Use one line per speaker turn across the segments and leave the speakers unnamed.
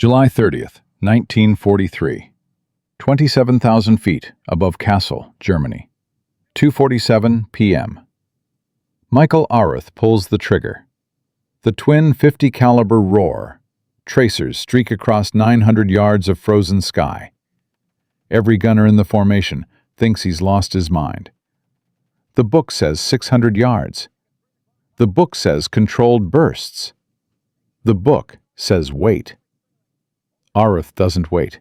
July 30th, 1943. 27,000 feet above Kassel, Germany. 2:47 p.m. Michael Aruth pulls the trigger. The twin 50 caliber roar. Tracers streak across 900 yards of frozen sky. Every gunner in the formation thinks he's lost his mind. The book says 600 yards. The book says controlled bursts. The book says wait. Aruth doesn't wait.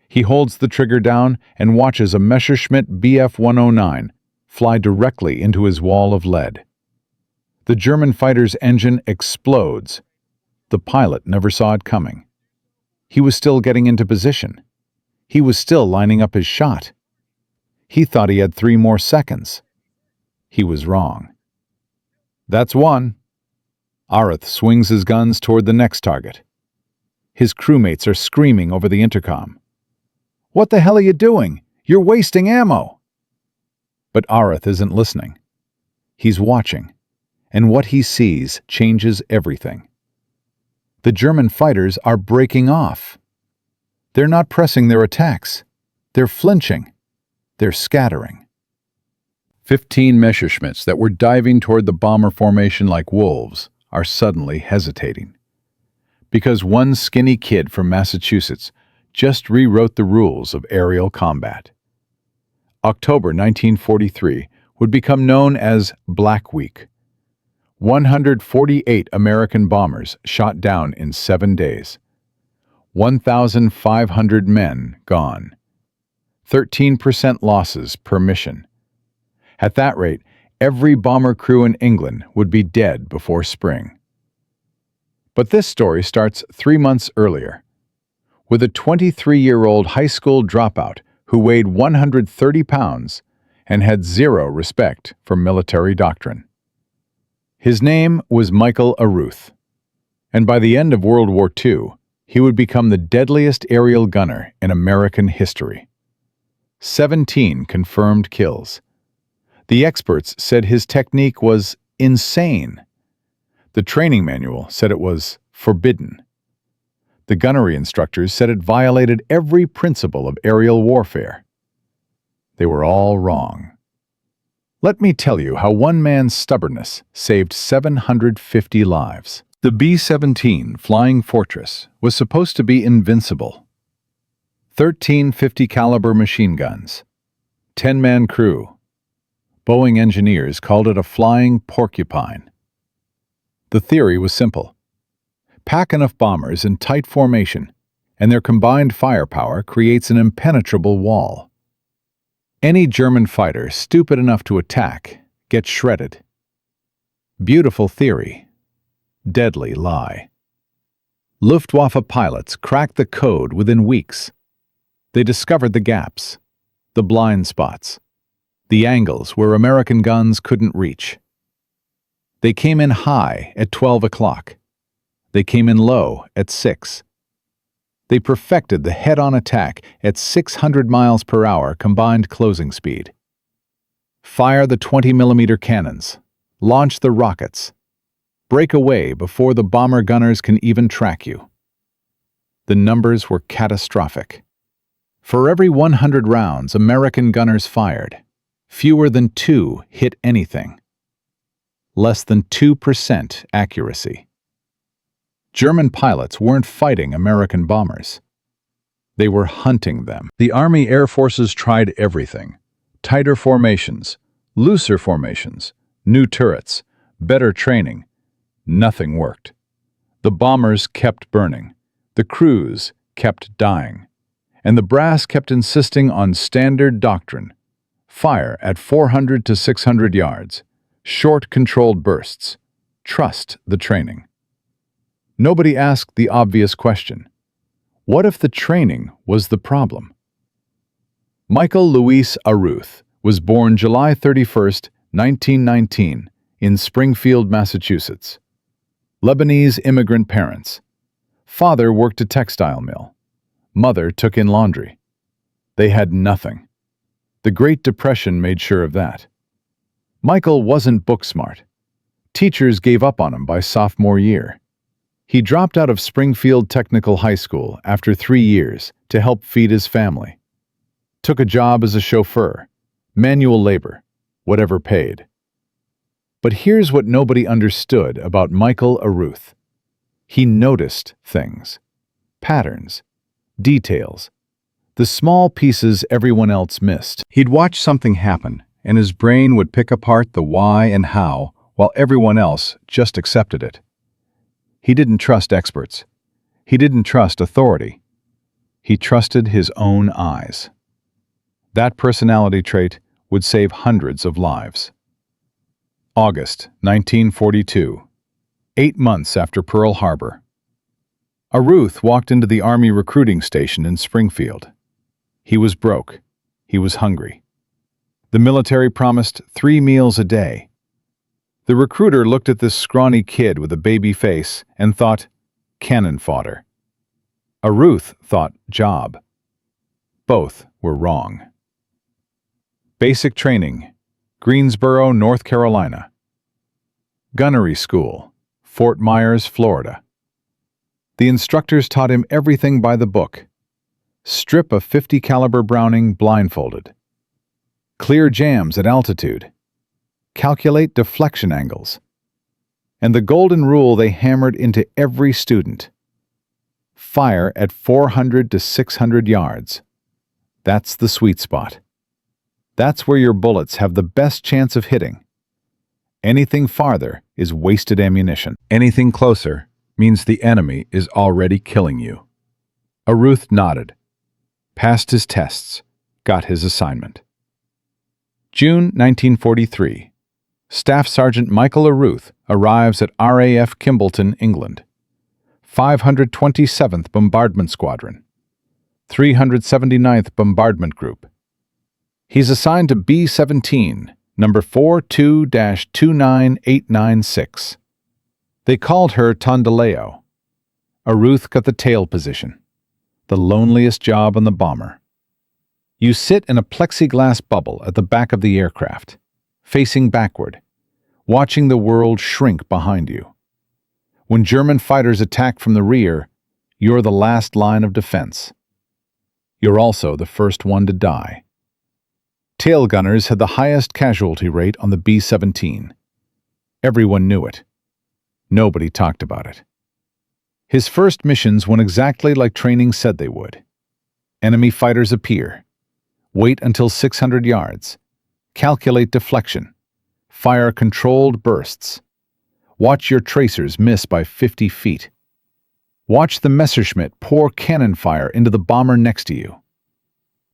He holds the trigger down and watches a Messerschmitt Bf 109 fly directly into his wall of lead. The German fighter's engine explodes. The pilot never saw it coming. He was still getting into position. He was still lining up his shot. He thought he had 3 more seconds. He was wrong. That's one. Aruth swings his guns toward the next target. His crewmates are screaming over the intercom. "What the hell are you doing? You're wasting ammo!" But Aruth isn't listening. He's watching, and what he sees changes everything. The German fighters are breaking off. They're not pressing their attacks. They're flinching. They're scattering. 15 Messerschmitts that were diving toward the bomber formation like wolves are suddenly hesitating. Because one skinny kid from Massachusetts just rewrote the rules of aerial combat. October 1943 would become known as Black Week. 148 American bombers shot down in 7 days. 1,500 men gone. 13% losses per mission. At that rate, every bomber crew in England would be dead before spring. But this story starts 3 months earlier, with a 23-year-old high school dropout who weighed 130 pounds and had zero respect for military doctrine. His name was Michael Aruth, and by the end of World War II, he would become the deadliest aerial gunner in American history. 17 confirmed kills. The experts said his technique was insane. The training manual said it was forbidden. The gunnery instructors said it violated every principle of aerial warfare. They were all wrong. Let me tell you how one man's stubbornness saved 750 lives. The B-17 Flying Fortress was supposed to be invincible. 13 50 caliber machine guns. 10-man crew. Boeing engineers called it a flying porcupine. The theory was simple. Pack enough bombers in tight formation, and their combined firepower creates an impenetrable wall. Any German fighter stupid enough to attack gets shredded. Beautiful theory. Deadly lie. Luftwaffe pilots cracked the code within weeks. They discovered the gaps, the blind spots, the angles where American guns couldn't reach. They came in high at 12 o'clock. They came in low at 6. They perfected the head-on attack at 600 miles per hour combined closing speed. Fire the 20mm cannons. Launch the rockets. Break away before the bomber gunners can even track you. The numbers were catastrophic. For every 100 rounds American gunners fired, fewer than 2 hit anything. Less than 2% accuracy. German pilots weren't fighting American bombers. They were hunting them. The Army Air Forces tried everything. Tighter formations, looser formations, new turrets, better training. Nothing worked. The bombers kept burning. The crews kept dying. And the brass kept insisting on standard doctrine. Fire at 400 to 600 yards. Short controlled bursts. Trust the training. Nobody asked the obvious question. What if the training was the problem? Michael Louis Aruth was born July 31, 1919, in Springfield, Massachusetts. Lebanese immigrant parents. Father worked a textile mill. Mother took in laundry. They had nothing. The Great Depression made sure of that. Michael wasn't book smart. Teachers gave up on him by sophomore year. He dropped out of Springfield Technical High School after 3 years to help feed his family. Took a job as a chauffeur, manual labor, whatever paid. But here's what nobody understood about Michael Aruth. He noticed things, patterns, details, the small pieces everyone else missed. He'd watch something happen, and his brain would pick apart the why and how, while everyone else just accepted it. He didn't trust experts. He didn't trust authority. He trusted his own eyes. That personality trait would save hundreds of lives. August 1942, 8 months after Pearl Harbor. Aruth walked into the Army recruiting station in Springfield. He was broke. He was hungry. The military promised 3 meals a day. The recruiter looked at this scrawny kid with a baby face and thought, cannon fodder. Aruth thought, job. Both were wrong. Basic training, Greensboro, North Carolina. Gunnery School, Fort Myers, Florida. The instructors taught him everything by the book. Strip a .50 caliber Browning blindfolded. Clear jams at altitude. Calculate deflection angles. And the golden rule they hammered into every student. Fire at 400 to 600 yards. That's the sweet spot. That's where your bullets have the best chance of hitting. Anything farther is wasted ammunition. Anything closer means the enemy is already killing you. Aruth nodded, passed his tests, got his assignment. June 1943. Staff Sergeant Michael Aruth arrives at RAF Kimballton, England. 527th Bombardment Squadron. 379th Bombardment Group. He's assigned to B-17, number 42-29896. They called her Tondaleo. Aruth got the tail position, the loneliest job on the bomber. You sit in a plexiglass bubble at the back of the aircraft, facing backward, watching the world shrink behind you. When German fighters attack from the rear, you're the last line of defense. You're also the first one to die. Tail gunners had the highest casualty rate on the B-17. Everyone knew it. Nobody talked about it. His first missions went exactly like training said they would. Enemy fighters appear. Wait until 600 yards. Calculate deflection. Fire controlled bursts. Watch your tracers miss by 50 feet. Watch the Messerschmitt pour cannon fire into the bomber next to you.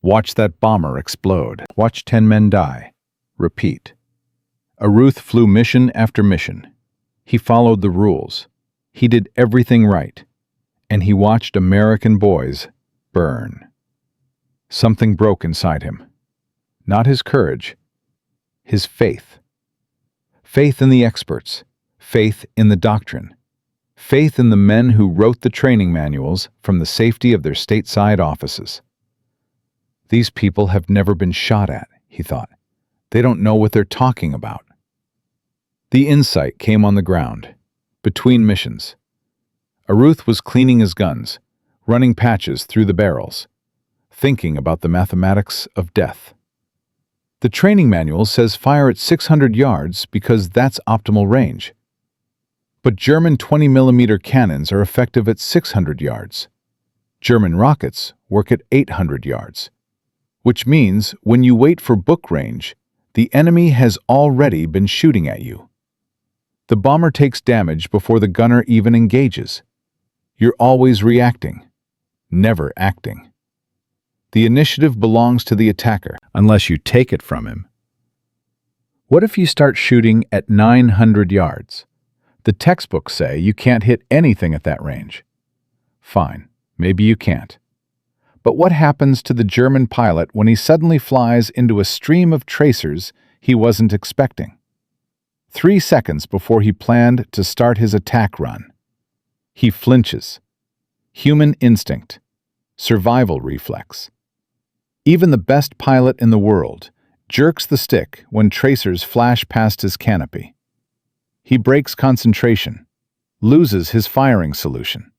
Watch that bomber explode. Watch 10 men die. Repeat. Aruth flew mission after mission. He followed the rules. He did everything right. And he watched American boys burn. Something broke inside him. Not his courage. His faith. Faith in the experts. Faith in the doctrine. Faith in the men who wrote the training manuals from the safety of their stateside offices. These people have never been shot at, he thought. They don't know what they're talking about. The insight came on the ground, between missions. Aruth was cleaning his guns, running patches through the barrels, thinking about the mathematics of death. The training manual says fire at 600 yards because that's optimal range. But German 20mm cannons are effective at 600 yards. German rockets work at 800 yards. Which means when you wait for book range, the enemy has already been shooting at you. The bomber takes damage before the gunner even engages. You're always reacting, never acting. The initiative belongs to the attacker, unless you take it from him. What if you start shooting at 900 yards? The textbooks say you can't hit anything at that range. Fine, maybe you can't. But what happens to the German pilot when he suddenly flies into a stream of tracers he wasn't expecting? 3 seconds before he planned to start his attack run. He flinches. Human instinct. Survival reflex. Even the best pilot in the world jerks the stick when tracers flash past his canopy. He breaks concentration, loses his firing solution,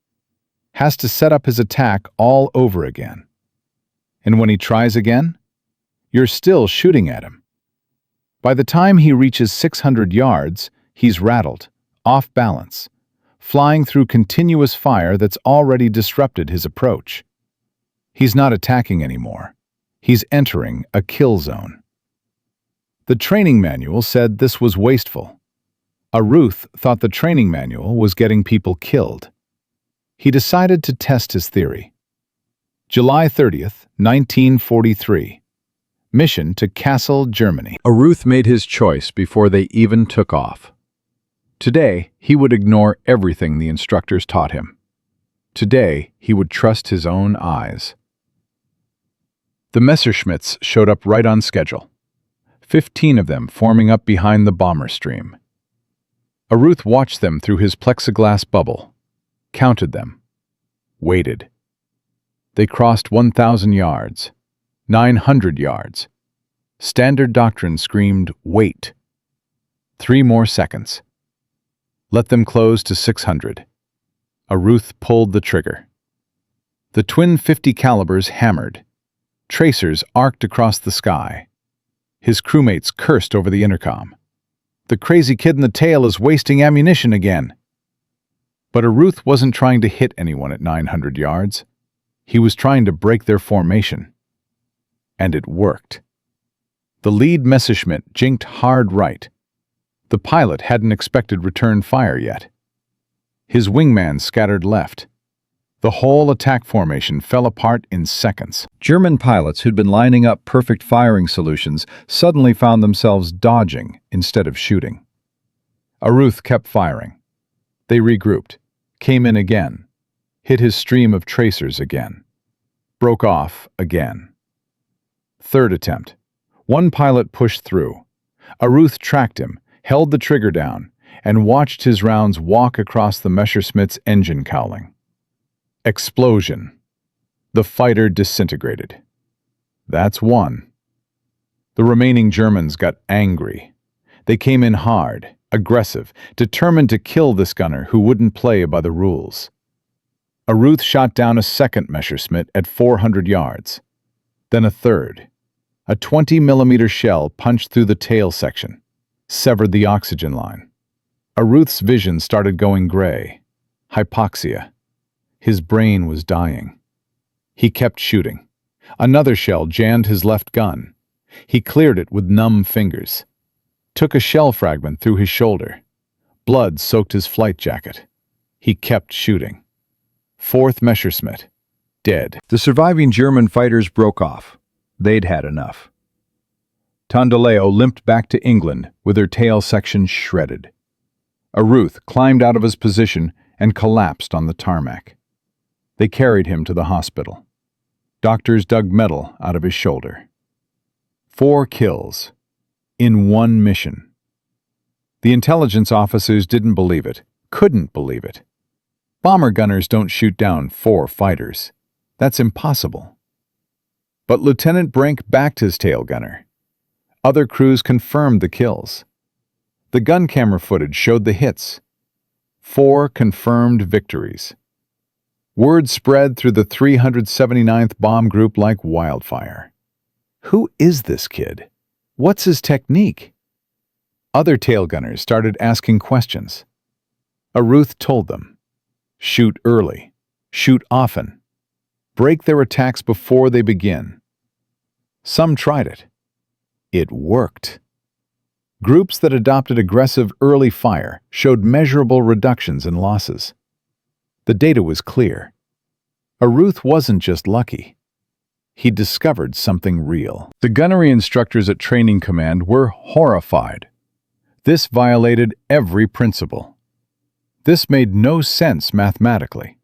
has to set up his attack all over again. And when he tries again, you're still shooting at him. By the time he reaches 600 yards, he's rattled, off balance, flying through continuous fire that's already disrupted his approach. He's not attacking anymore. He's entering a kill zone. The training manual said this was wasteful. Aruth thought the training manual was getting people killed. He decided to test his theory. July 30th, 1943. Mission to Kassel, Germany. Aruth made his choice before they even took off. Today, he would ignore everything the instructors taught him. Today, he would trust his own eyes. The Messerschmitts showed up right on schedule, 15 of them forming up behind the bomber stream. Aruth watched them through his plexiglass bubble, counted them, waited. They crossed 1,000 yards, 900 yards. Standard doctrine screamed, "Wait." 3 more seconds. Let them close to 600. Aruth pulled the trigger. The twin .50 calibers hammered. Tracers arced across the sky. His crewmates cursed over the intercom. "The crazy kid in the tail is wasting ammunition again." But Aruth wasn't trying to hit anyone at 900 yards. He was trying to break their formation. And it worked. The lead Messerschmitt jinked hard right. The pilot hadn't expected return fire yet. His wingman scattered left. The whole attack formation fell apart in seconds. German pilots who'd been lining up perfect firing solutions suddenly found themselves dodging instead of shooting. Aruth kept firing. They regrouped, came in again, hit his stream of tracers again, broke off again. Third attempt. One pilot pushed through. Aruth tracked him, held the trigger down, and watched his rounds walk across the Messerschmitt's engine cowling. Explosion. The fighter disintegrated. That's one. The remaining Germans got angry. They came in hard, aggressive, determined to kill this gunner who wouldn't play by the rules. Aruth shot down a second Messerschmitt at 400 yards. Then a third. A 20mm shell punched through the tail section, severed the oxygen line. Aruth's vision started going gray. Hypoxia. His brain was dying. He kept shooting. Another shell jammed his left gun. He cleared it with numb fingers. Took a shell fragment through his shoulder. Blood soaked his flight jacket. He kept shooting. Fourth Messerschmitt. Dead. The surviving German fighters broke off. They'd had enough. Tondaleo limped back to England with her tail section shredded. Aruth climbed out of his position and collapsed on the tarmac. They carried him to the hospital. Doctors dug metal out of his shoulder. 4 kills in one mission. The intelligence officers didn't believe it, couldn't believe it. Bomber gunners don't shoot down 4 fighters. That's impossible. But Lieutenant Brink backed his tail gunner. Other crews confirmed the kills. The gun camera footage showed the hits. 4 confirmed victories. Word spread through the 379th Bomb Group like wildfire. Who is this kid? What's his technique? Other tail gunners started asking questions. Aruth told them, shoot early, shoot often, break their attacks before they begin. Some tried it. It worked. Groups that adopted aggressive early fire showed measurable reductions in losses. The data was clear. Aruth wasn't just lucky. He discovered something real. The gunnery instructors at Training Command were horrified. This violated every principle. This made no sense mathematically.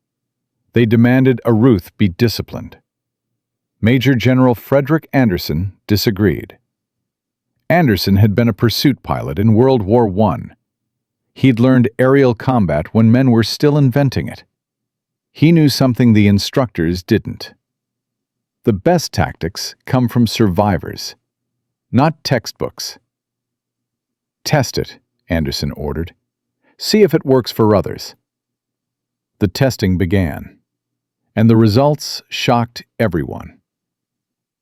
They demanded Aruth be disciplined. Major General Frederick Anderson disagreed. Anderson had been a pursuit pilot in World War I. He'd learned aerial combat when men were still inventing it. He knew something the instructors didn't. The best tactics come from survivors, not textbooks. Test it, Anderson ordered. See if it works for others. The testing began, and the results shocked everyone.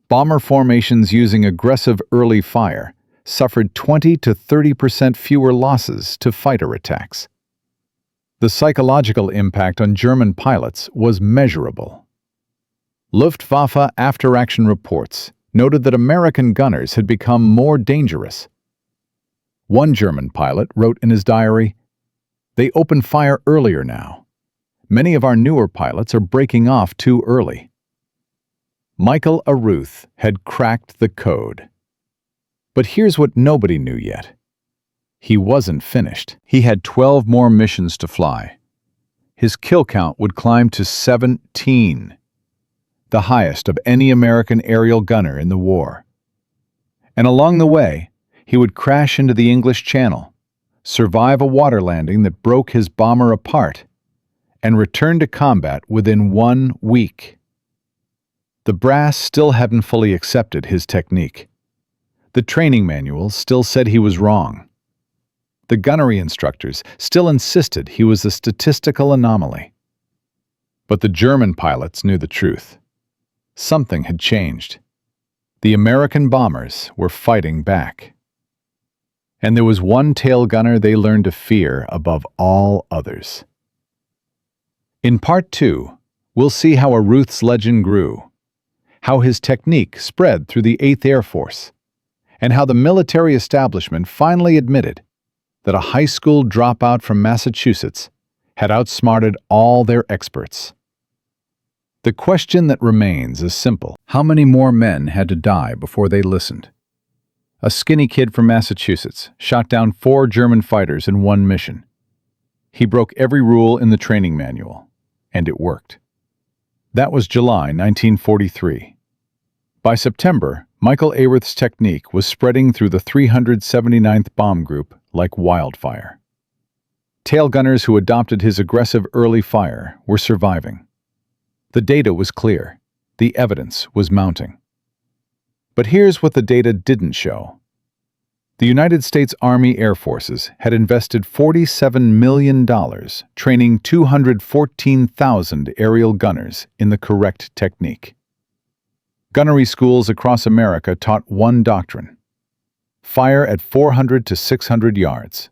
Bomber formations using aggressive early fire suffered 20 to 30% fewer losses to fighter attacks. The psychological impact on German pilots was measurable. Luftwaffe after-action reports noted that American gunners had become more dangerous. One German pilot wrote in his diary, "They open fire earlier now. Many of our newer pilots are breaking off too early." Michael Aruth had cracked the code. But here's what nobody knew yet. He wasn't finished. He had 12 more missions to fly. His kill count would climb to 17, the highest of any American aerial gunner in the war. And along the way, he would crash into the English Channel, survive a water landing that broke his bomber apart, and return to combat within 1 week. The brass still hadn't fully accepted his technique. The training manual still said he was wrong. The gunnery instructors still insisted he was a statistical anomaly. But the German pilots knew the truth. Something had changed. The American bombers were fighting back. And there was one tail gunner they learned to fear above all others. In Part 2, we'll see how Aruth's legend grew, how his technique spread through the 8th Air Force, and how the military establishment finally admitted that a high school dropout from Massachusetts had outsmarted all their experts. The question that remains is simple. How many more men had to die before they listened? A skinny kid from Massachusetts shot down 4 German fighters in one mission. He broke every rule in the training manual, and it worked. That was July 1943. By September, Michael Aruth's technique was spreading through the 379th Bomb Group like wildfire. Tail gunners who adopted his aggressive early fire were surviving. The data was clear. The evidence was mounting. But here's what the data didn't show. The United States Army Air Forces had invested $47 million training 214,000 aerial gunners in the correct technique. Gunnery schools across America taught one doctrine: fire at 400 to 600 yards,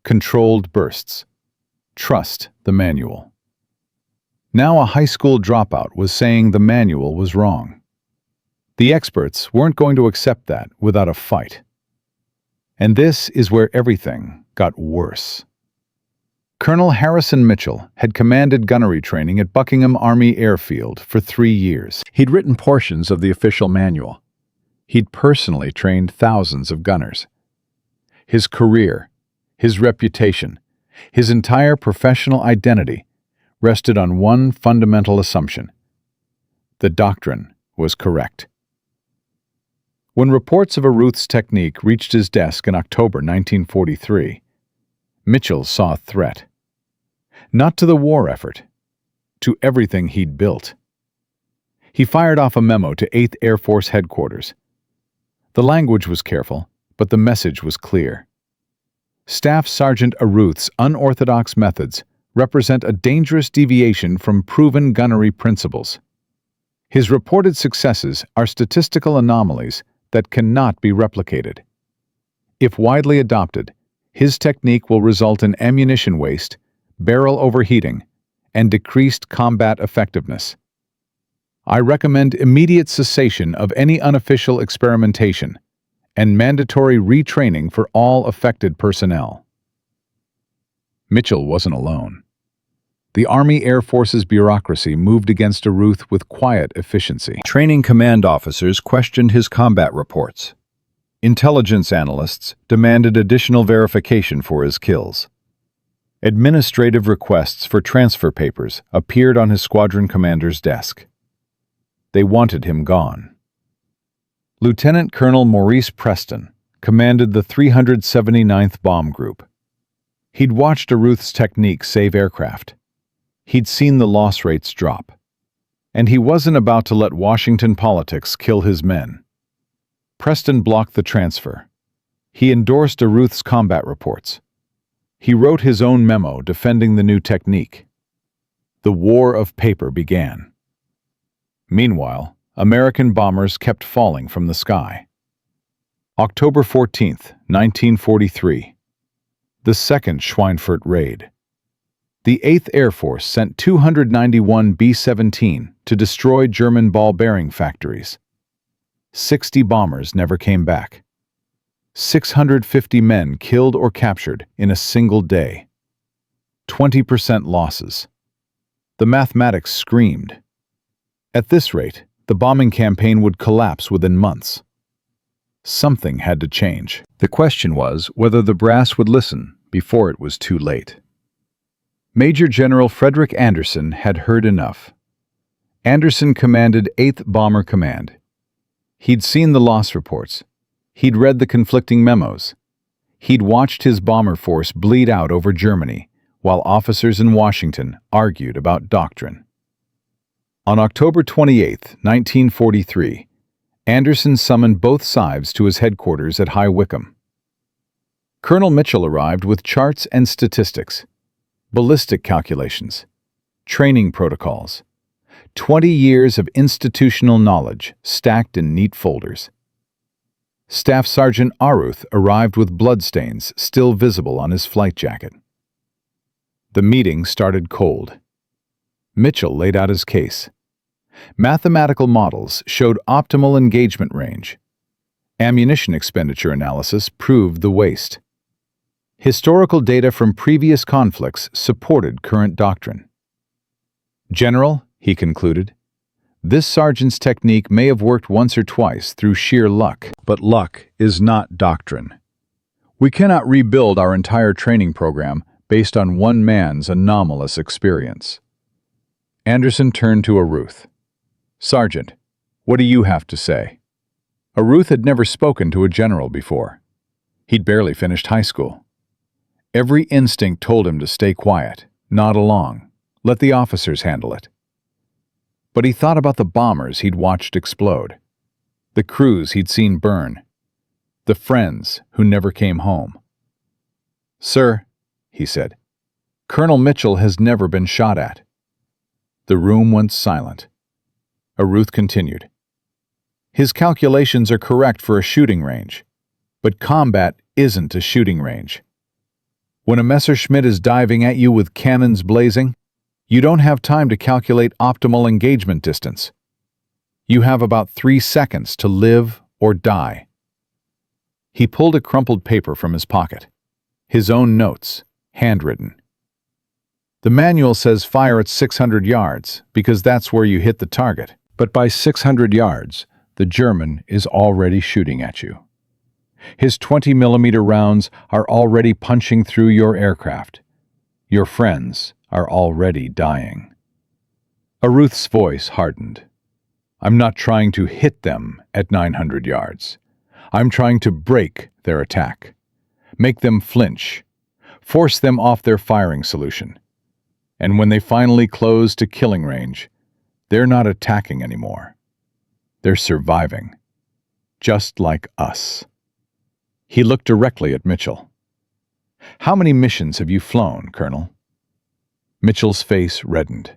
controlled bursts. Trust the manual. Now a high school dropout was saying the manual was wrong. The experts weren't going to accept that without a fight. And this is where everything got worse. Colonel Harrison Mitchell had commanded gunnery training at Buckingham Army Airfield for 3 years. He'd written portions of the official manual. He'd personally trained thousands of gunners. His career, his reputation, his entire professional identity rested on one fundamental assumption: the doctrine was correct. When reports of Aruth's technique reached his desk in October 1943, Mitchell saw a threat. Not to the war effort, to everything he'd built. He fired off a memo to 8th Air Force Headquarters. The language was careful, but the message was clear. Staff Sergeant Aruth's unorthodox methods represent a dangerous deviation from proven gunnery principles. His reported successes are statistical anomalies that cannot be replicated. If widely adopted, his technique will result in ammunition waste, barrel overheating, and decreased combat effectiveness. I recommend immediate cessation of any unofficial experimentation and mandatory retraining for all affected personnel. Mitchell wasn't alone. The Army Air Force's bureaucracy moved against Aruth with quiet efficiency. Training command officers questioned his combat reports. Intelligence analysts demanded additional verification for his kills. Administrative requests for transfer papers appeared on his squadron commander's desk. They wanted him gone. Lieutenant Colonel Maurice Preston commanded the 379th Bomb Group. He'd watched Aruth's technique save aircraft. He'd seen the loss rates drop. And he wasn't about to let Washington politics kill his men. Preston blocked the transfer. He endorsed Aruth's combat reports. He wrote his own memo defending the new technique. The War of Paper began. Meanwhile, American bombers kept falling from the sky. October 14, 1943. The second Schweinfurt raid. The 8th Air Force sent 291 B-17 to destroy German ball bearing factories. 60 bombers never came back. 650 men killed or captured in a single day. 20% losses. The mathematics screamed. At this rate, the bombing campaign would collapse within months. Something had to change. The question was whether the brass would listen before it was too late. Major General Frederick Anderson had heard enough. Anderson commanded 8th Bomber Command. He'd seen the loss reports. He'd read the conflicting memos. He'd watched his bomber force bleed out over Germany, while officers in Washington argued about doctrine. On October 28, 1943, Anderson summoned both sides to his headquarters at High Wycombe. Colonel Mitchell arrived with charts and statistics, ballistic calculations, training protocols, 20 years of institutional knowledge stacked in neat folders. Staff Sergeant Aruth arrived with bloodstains still visible on his flight jacket. The meeting started cold. Mitchell laid out his case. Mathematical models showed optimal engagement range. Ammunition expenditure analysis proved the waste. Historical data from previous conflicts supported current doctrine. General, he concluded, this sergeant's technique may have worked once or twice through sheer luck, but luck is not doctrine. We cannot rebuild our entire training program based on one man's anomalous experience. Anderson turned to Aruth. Sergeant, what do you have to say? Aruth had never spoken to a general before. He'd barely finished high school. Every instinct told him to stay quiet, nod along, let the officers handle it. But he thought about the bombers he'd watched explode, the crews he'd seen burn, the friends who never came home. Sir, he said, Colonel Mitchell has never been shot at. The room went silent. Aruth continued. His calculations are correct for a shooting range, but combat isn't a shooting range. When a Messerschmitt is diving at you with cannons blazing, you don't have time to calculate optimal engagement distance. You have about 3 seconds to live or die. He pulled a crumpled paper from his pocket. His own notes, handwritten. The manual says fire at 600 yards because that's where you hit the target. But by 600 yards, the German is already shooting at you. His 20-millimeter rounds are already punching through your aircraft. Your friends are already dying. Aruth's voice hardened. I'm not trying to hit them at 900 yards. I'm trying to break their attack, make them flinch, force them off their firing solution. And when they finally close to killing range, they're not attacking anymore. They're surviving, just like us. He looked directly at Mitchell. How many missions have you flown, Colonel? Mitchell's face reddened.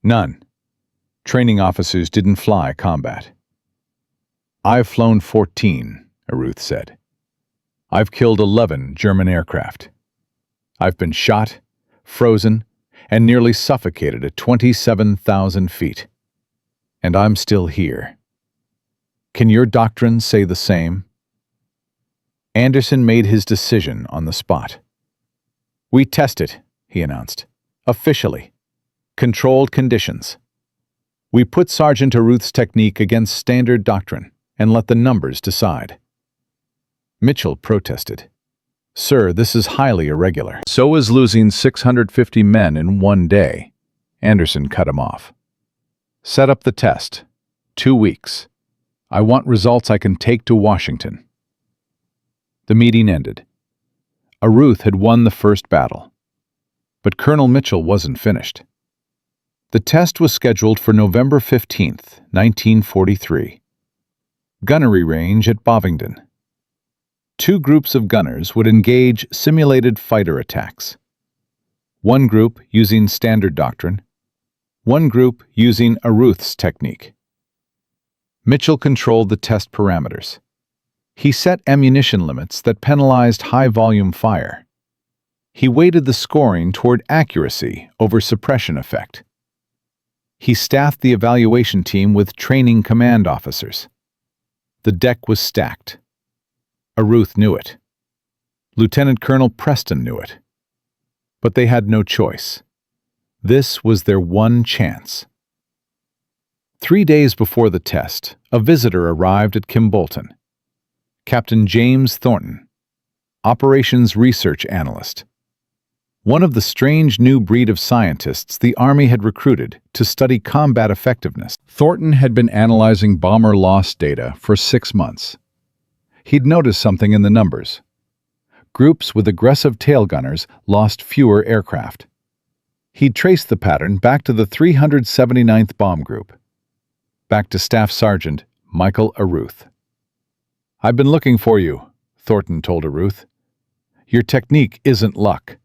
None. Training officers didn't fly combat. I've flown 14, Aruth said. I've killed 11 German aircraft. I've been shot, frozen, and nearly suffocated at 27,000 feet. And I'm still here. Can your doctrine say the same? Anderson made his decision on the spot. We test it, he announced. Officially. Controlled conditions. We put Sergeant Aruth's technique against standard doctrine and let the numbers decide. Mitchell protested. Sir, this is highly irregular. So is losing 650 men in one day. Anderson cut him off. Set up the test. 2 weeks. I want results I can take to Washington. The meeting ended. Aruth had won the first battle. But Colonel Mitchell wasn't finished. The test was scheduled for November 15, 1943. Gunnery range at Bovingdon. 2 groups of gunners would engage simulated fighter attacks. One group using standard doctrine, one group using Aruth's technique. Mitchell controlled the test parameters. He set ammunition limits that penalized high-volume fire. He weighted the scoring toward accuracy over suppression effect. He staffed the evaluation team with training command officers. The deck was stacked. Aruth knew it. Lieutenant Colonel Preston knew it. But they had no choice. This was their one chance. 3 days before the test, a visitor arrived at Kimbolton. Captain James Thornton, Operations Research Analyst. One of the strange new breed of scientists the Army had recruited to study combat effectiveness. Thornton had been analyzing bomber loss data for 6 months. He'd noticed something in the numbers. Groups with aggressive tail gunners lost fewer aircraft. He'd traced the pattern back to the 379th Bomb Group. Back to Staff Sergeant Michael Aruth. "I've been looking for you," Thornton told Aruth. "Your technique isn't luck.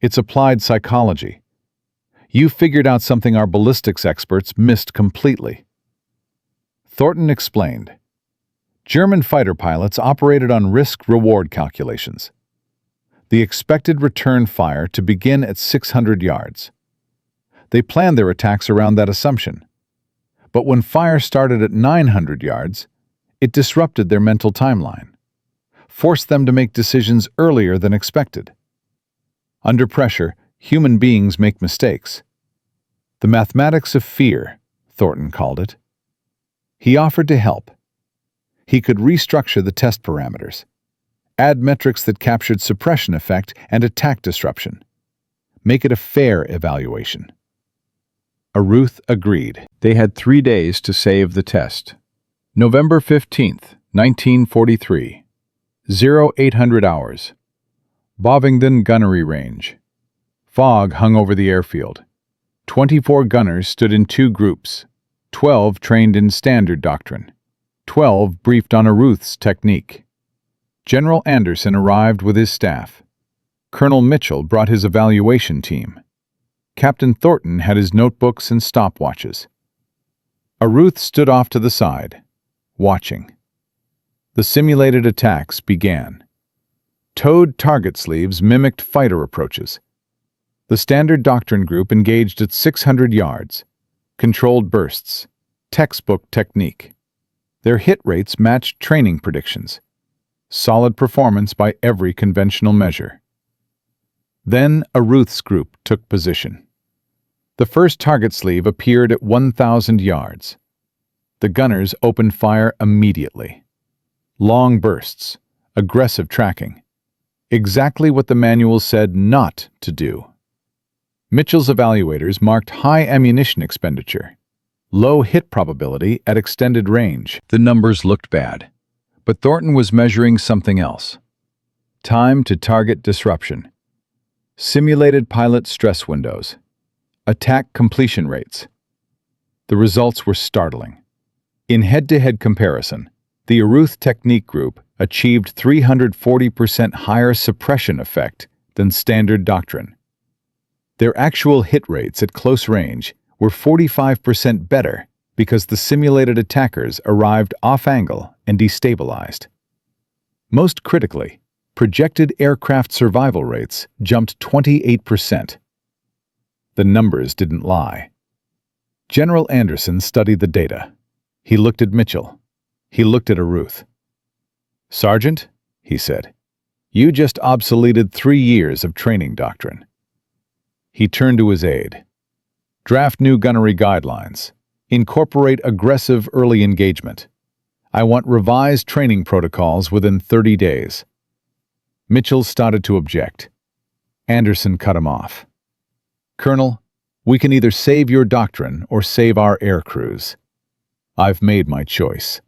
It's applied psychology. You figured out something our ballistics experts missed completely." Thornton explained. German fighter pilots operated on risk-reward calculations. The expected return fire to begin at 600 yards. They planned their attacks around that assumption. But when fire started at 900 yards, it disrupted their mental timeline, forced them to make decisions earlier than expected. Under pressure, human beings make mistakes. The mathematics of fear, Thornton called it. He offered to help. He could restructure the test parameters, add metrics that captured suppression effect and attack disruption, make it a fair evaluation. Aruth agreed. They had 3 days to save the test. November 15th, 1943, 0800 hours. Bovingdon Gunnery Range. Fog hung over the airfield. 24 gunners stood in 2 groups. 12 trained in standard doctrine. 12 briefed on Aruth's technique. General Anderson arrived with his staff. Colonel Mitchell brought his evaluation team. Captain Thornton had his notebooks and stopwatches. Aruth stood off to the side, watching. The simulated attacks began. Towed target sleeves mimicked fighter approaches. The standard doctrine group engaged at 600 yards, controlled bursts, textbook technique. Their hit rates matched training predictions. Solid performance by every conventional measure. Then Aruth's group took position. The first target sleeve appeared at 1,000 yards. The gunners opened fire immediately. Long bursts, aggressive tracking. Exactly what the manual said not to do. Mitchell's evaluators marked high ammunition expenditure, low hit probability at extended range. The numbers looked bad, but Thornton was measuring something else. Time to target disruption. Simulated pilot stress windows. Attack completion rates. The results were startling. In head-to-head comparison, the Aruth technique group achieved 340% higher suppression effect than standard doctrine. Their actual hit rates at close range were 45% better because the simulated attackers arrived off-angle and destabilized. Most critically, projected aircraft survival rates jumped 28%. The numbers didn't lie. General Anderson studied the data. He looked at Mitchell. He looked at Aruth. "Sergeant," he said, "you just obsoleted 3 years of training doctrine." He turned to his aide. "Draft new gunnery guidelines. Incorporate aggressive early engagement. I want revised training protocols within 30 days. Mitchell started to object. Anderson cut him off. "Colonel, we can either save your doctrine or save our air crews. I've made my choice."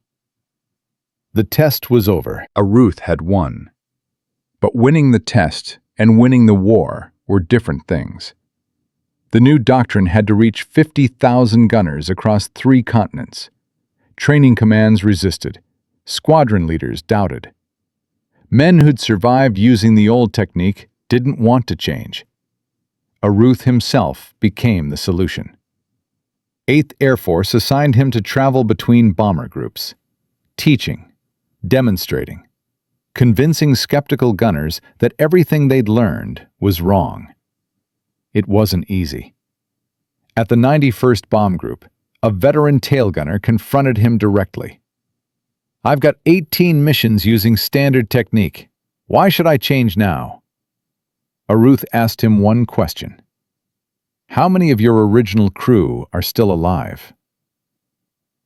The test was over. Aruth had won. But winning the test and winning the war were different things. The new doctrine had to reach 50,000 gunners across 3 continents. Training commands resisted. Squadron leaders doubted. Men who'd survived using the old technique didn't want to change. Aruth himself became the solution. 8th Air Force assigned him to travel between bomber groups, teaching, demonstrating, convincing skeptical gunners that everything they'd learned was wrong. It wasn't easy. At the 91st Bomb Group, a veteran tail gunner confronted him directly. "I've got 18 missions using standard technique. Why should I change now?" Aruth asked him one question. "How many of your original crew are still alive?"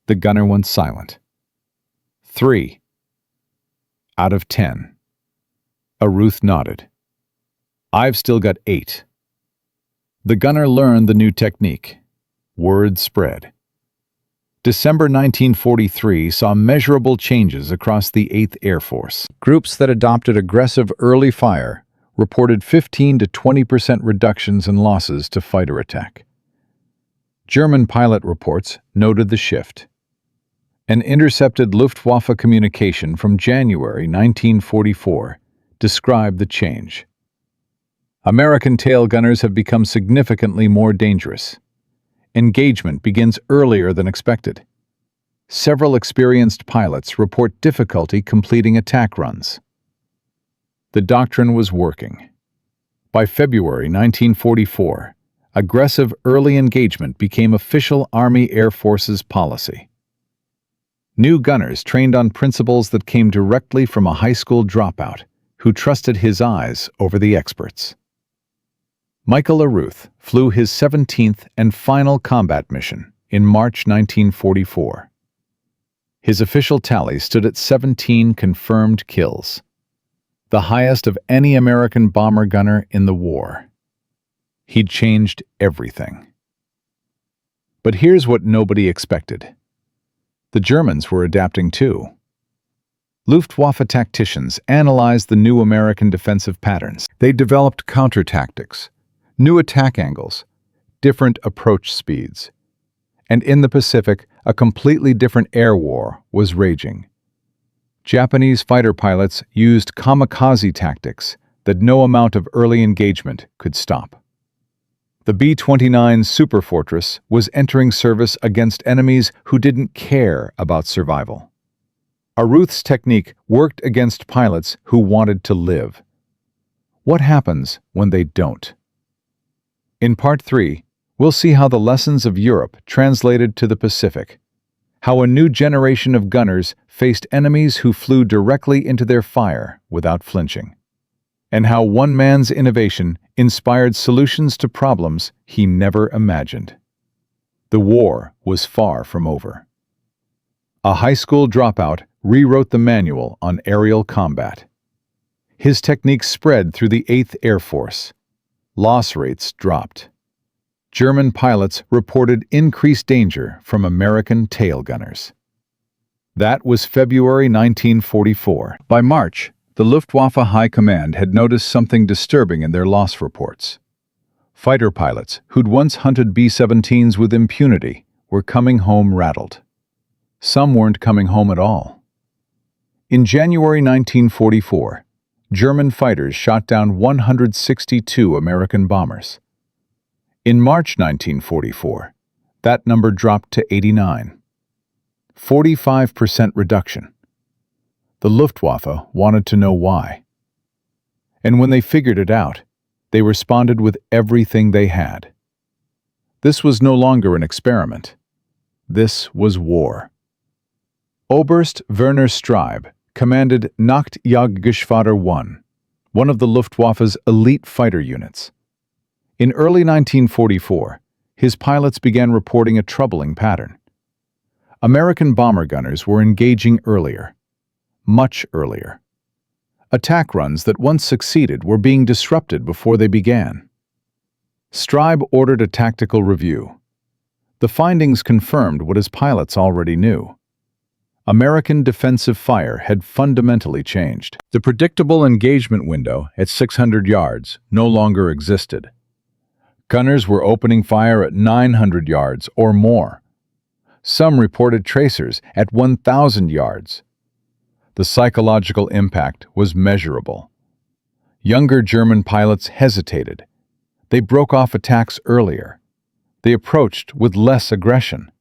The gunner went silent. 3 out of 10. Aruth nodded. "I've still got 8. The gunner learned the new technique. Word spread. December 1943 saw measurable changes across the 8th Air Force. Groups that adopted aggressive early fire reported 15 to 20% reductions in losses to fighter attack. German pilot reports noted the shift. An intercepted Luftwaffe communication from January 1944 described the change. American tail gunners have become significantly more dangerous. Engagement begins earlier than expected. Several experienced pilots report difficulty completing attack runs. The doctrine was working. By February 1944, aggressive early engagement became official Army Air Force's policy. New gunners trained on principles that came directly from a high school dropout who trusted his eyes over the experts. Michael Aruth flew his 17th and final combat mission in March 1944. His official tally stood at 17 confirmed kills, the highest of any American bomber gunner in the war. He'd changed everything. But here's what nobody expected. The Germans were adapting too. Luftwaffe tacticians analyzed the new American defensive patterns. They developed counter-tactics, new attack angles, different approach speeds. And in the Pacific, a completely different air war was raging. Japanese fighter pilots used kamikaze tactics that no amount of early engagement could stop. The B-29 Superfortress was entering service against enemies who didn't care about survival. Aruth's technique worked against pilots who wanted to live. What happens when they don't? In Part 3, we'll see how the lessons of Europe translated to the Pacific, how a new generation of gunners faced enemies who flew directly into their fire without flinching, and how one man's innovation inspired solutions to problems he never imagined. The war was far from over. A high school dropout rewrote the manual on aerial combat. His techniques spread through the 8th Air Force. Loss rates dropped. German pilots reported increased danger from American tail gunners. That was February 1944. By March, the Luftwaffe High Command had noticed something disturbing in their loss reports. Fighter pilots who'd once hunted B-17s with impunity were coming home rattled. Some weren't coming home at all. In January 1944, German fighters shot down 162 American bombers. In March 1944, that number dropped to 89. 45% reduction. The Luftwaffe wanted to know why. And when they figured it out, they responded with everything they had. This was no longer an experiment. This was war. Oberst Werner Straub commanded Nachtjagdgeschwader 1, one of the Luftwaffe's elite fighter units. In early 1944, his pilots began reporting a troubling pattern. American bomber gunners were engaging earlier, much earlier. Attack runs that once succeeded were being disrupted before they began. Straub ordered a tactical review. The findings confirmed what his pilots already knew. American defensive fire had fundamentally changed. The predictable engagement window at 600 yards no longer existed. Gunners were opening fire at 900 yards or more. Some reported tracers at 1,000 yards. The psychological impact was measurable. Younger German pilots hesitated. They broke off attacks earlier. They approached with less aggression.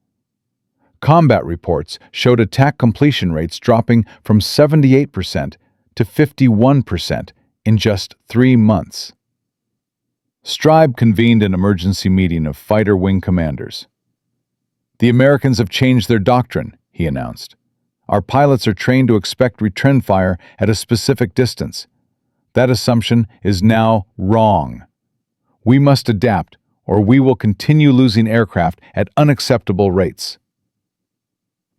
Combat reports showed attack completion rates dropping from 78% to 51% in just 3 months. Strybe convened an emergency meeting of fighter wing commanders. "The Americans have changed their doctrine," he announced. "Our pilots are trained to expect return fire at a specific distance. That assumption is now wrong. We must adapt, or we will continue losing aircraft at unacceptable rates."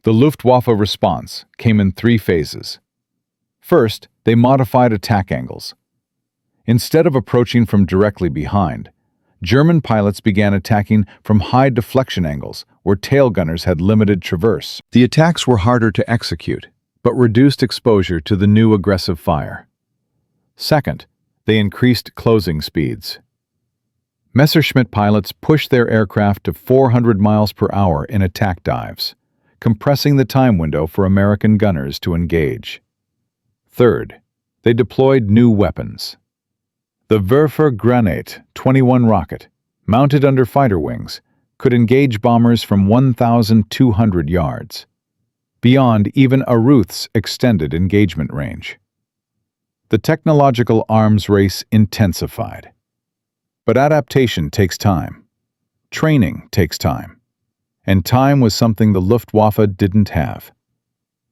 The Luftwaffe response came in 3 phases. First, they modified attack angles. Instead of approaching from directly behind, German pilots began attacking from high deflection angles where tail gunners had limited traverse. The attacks were harder to execute, but reduced exposure to the new aggressive fire. Second, they increased closing speeds. Messerschmitt pilots pushed their aircraft to 400 miles per hour in attack dives, compressing the time window for American gunners to engage. Third, they deployed new weapons. The Werfer Granate 21 rocket, mounted under fighter wings, could engage bombers from 1,200 yards, beyond even Aruth's extended engagement range. The technological arms race intensified. But adaptation takes time. Training takes time. And time was something the Luftwaffe didn't have.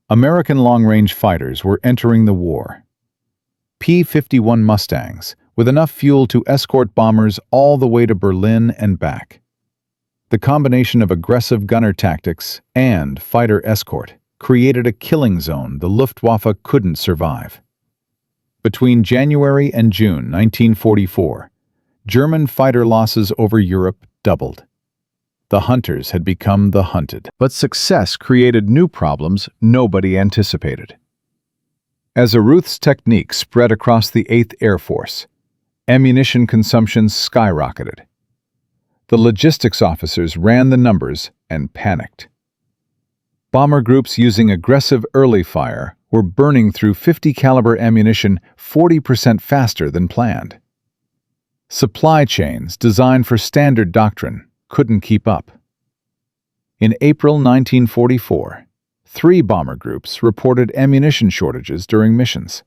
American long-range fighters were entering the war. P-51 Mustangs, with enough fuel to escort bombers all the way to Berlin and back. The combination of aggressive gunner tactics and fighter escort created a killing zone the Luftwaffe couldn't survive. Between January and June 1944, German fighter losses over Europe doubled. The hunters had become the hunted. But success created new problems nobody anticipated. As Aruth's technique spread across the 8th Air Force, ammunition consumption skyrocketed. The logistics officers ran the numbers and panicked. Bomber groups using aggressive early fire were burning through 50 caliber ammunition 40% faster than planned. Supply chains designed for standard doctrine couldn't keep up. In April 1944, 3 bomber groups reported ammunition shortages during missions.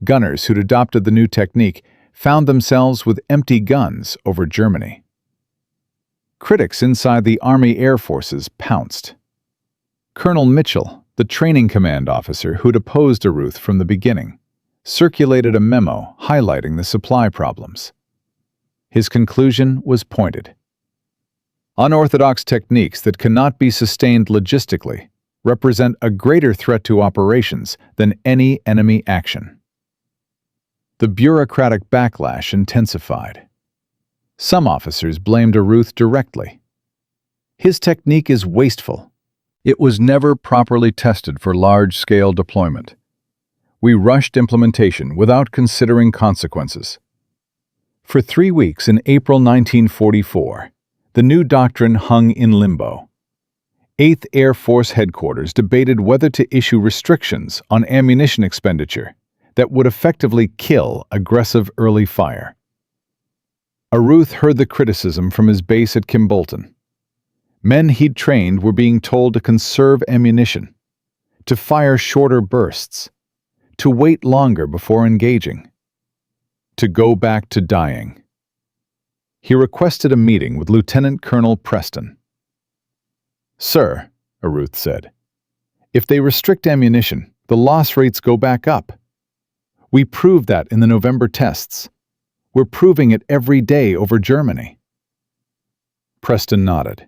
Gunners who'd adopted the new technique found themselves with empty guns over Germany. Critics inside the Army Air Forces pounced. Colonel Mitchell, the training command officer who'd opposed Aruth from the beginning, circulated a memo highlighting the supply problems. His conclusion was pointed. Unorthodox techniques that cannot be sustained logistically represent a greater threat to operations than any enemy action. The bureaucratic backlash intensified. Some officers blamed Aruth directly. "His technique is wasteful. It was never properly tested for large-scale deployment. We rushed implementation without considering consequences." For 3 weeks in April 1944, the new doctrine hung in limbo. 8th Air Force Headquarters debated whether to issue restrictions on ammunition expenditure that would effectively kill aggressive early fire. Aruth heard the criticism from his base at Kimbolton. Men he'd trained were being told to conserve ammunition, to fire shorter bursts, to wait longer before engaging, to go back to dying. He requested a meeting with Lieutenant Colonel Preston. "Sir," Aruth said, "if they restrict ammunition, the loss rates go back up. We proved that in the November tests. We're proving it every day over Germany." Preston nodded.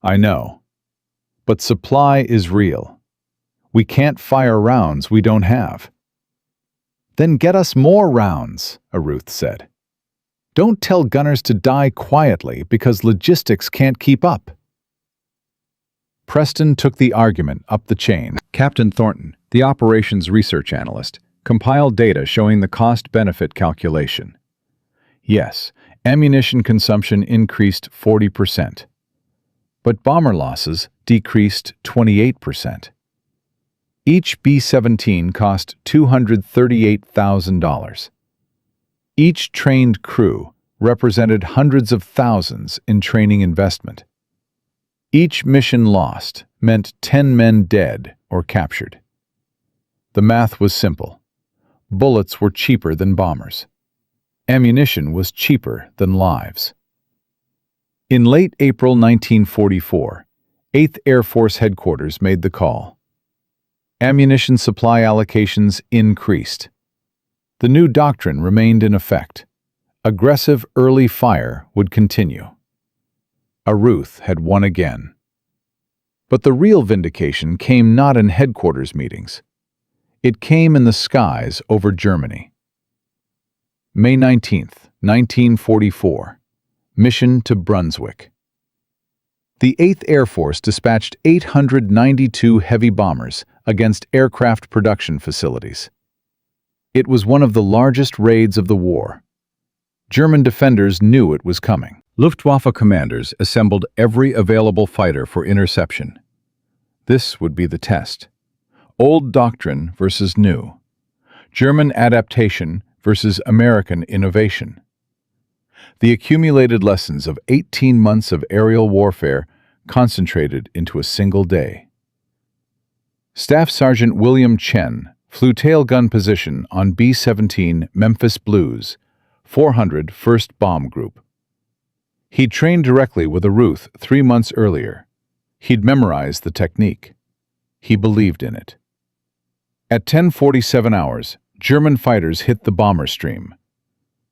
"I know. But supply is real. We can't fire rounds we don't have." "Then get us more rounds," Aruth said. "Don't tell gunners to die quietly because logistics can't keep up." Preston took the argument up the chain. Captain Thornton, the operations research analyst, compiled data showing the cost-benefit calculation. Yes, ammunition consumption increased 40%, but bomber losses decreased 28%. Each B-17 cost $238,000. Each trained crew represented hundreds of thousands in training investment. Each mission lost meant 10 men dead or captured. The math was simple. Bullets were cheaper than bombers. Ammunition was cheaper than lives. In late April 1944, 8th Air Force Headquarters made the call. Ammunition supply allocations increased. The new doctrine remained in effect. Aggressive early fire would continue. Aruth had won again. But the real vindication came not in headquarters meetings. It came in the skies over Germany. May 19, 1944. Mission to Brunswick. The 8th Air Force dispatched 892 heavy bombers against aircraft production facilities. It was one of the largest raids of the war. German defenders knew it was coming. Luftwaffe commanders assembled every available fighter for interception. This would be the test. Old doctrine versus new. German adaptation versus American innovation. The accumulated lessons of 18 months of aerial warfare concentrated into a single day. Staff Sergeant William Chen flew tail gun position on B-17 Memphis Blues, 400 1st Bomb Group. He'd trained directly with Aruth 3 months earlier. He'd memorized the technique. He believed in it. At 10:47 hours, German fighters hit the bomber stream.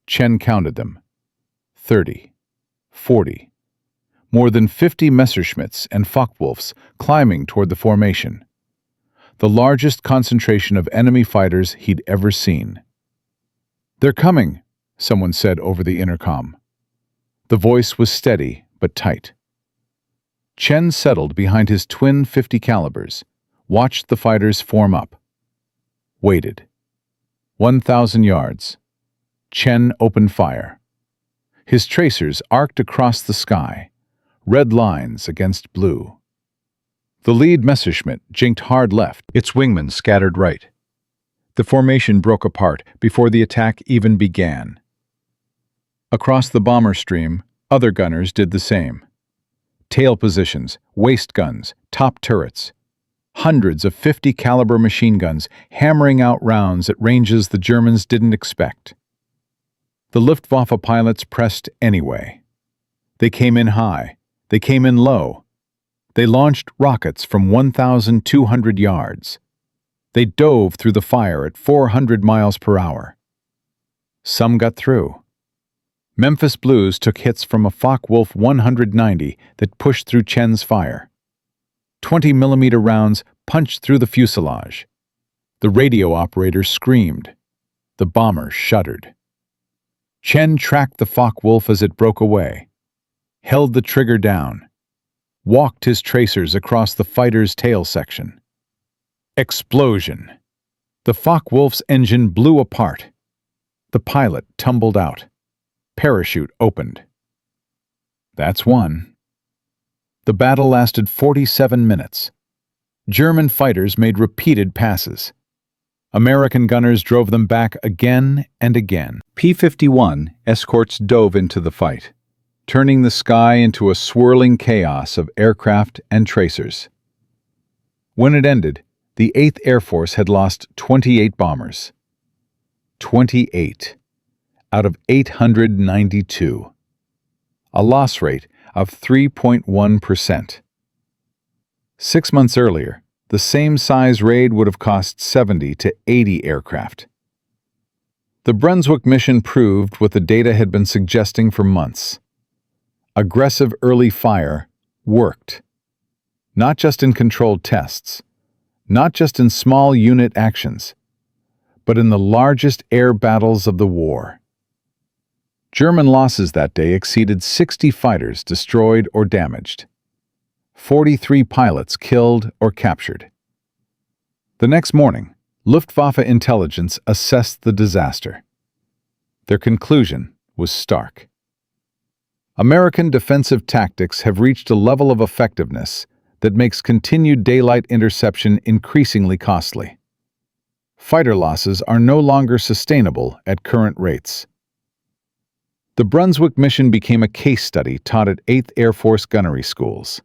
Chen counted them. 30, 40. More than 50 Messerschmitts and Focke-Wulfs climbing toward the formation. The largest concentration of enemy fighters he'd ever seen. "They're coming," someone said over the intercom. The voice was steady but tight. Chen settled behind his twin .50 calibers, watched the fighters form up. Waited. 1,000 yards. Chen opened fire. His tracers arced across the sky, red lines against blue. The lead Messerschmitt jinked hard left, its wingmen scattered right. The formation broke apart before the attack even began. Across the bomber stream, other gunners did the same. Tail positions, waist guns, top turrets. Hundreds of .50 caliber machine guns hammering out rounds at ranges the Germans didn't expect. The Luftwaffe pilots pressed anyway. They came in high. They came in low. They launched rockets from 1,200 yards. They dove through the fire at 400 miles per hour. Some got through. Memphis Blues took hits from a Focke-Wulf 190 that pushed through Chen's fire. 20-millimeter rounds punched through the fuselage. The radio operator screamed. The bomber shuddered. Chen tracked the Focke-Wulf as it broke away, held the trigger down, walked his tracers across the fighter's tail section. Explosion! The Focke-Wulf's engine blew apart. The pilot tumbled out. Parachute opened. That's one. The battle lasted 47 minutes. German fighters made repeated passes. American gunners drove them back again and again. P-51 escorts dove into the fight, turning the sky into a swirling chaos of aircraft and tracers. When it ended, the 8th Air Force had lost 28 bombers. 28 out of 892. A loss rate of 3.1%. 6 months earlier, the same size raid would have cost 70 to 80 aircraft. The Brunswick mission proved what the data had been suggesting for months. Aggressive early fire worked. Not just in controlled tests, not just in small unit actions, but in the largest air battles of the war. German losses that day exceeded 60 fighters destroyed or damaged. 43 pilots killed or captured. The next morning, Luftwaffe intelligence assessed the disaster. Their conclusion was stark. American defensive tactics have reached a level of effectiveness that makes continued daylight interception increasingly costly. Fighter losses are no longer sustainable at current rates. The Brunswick mission became a case study taught at 8th Air Force gunnery schools.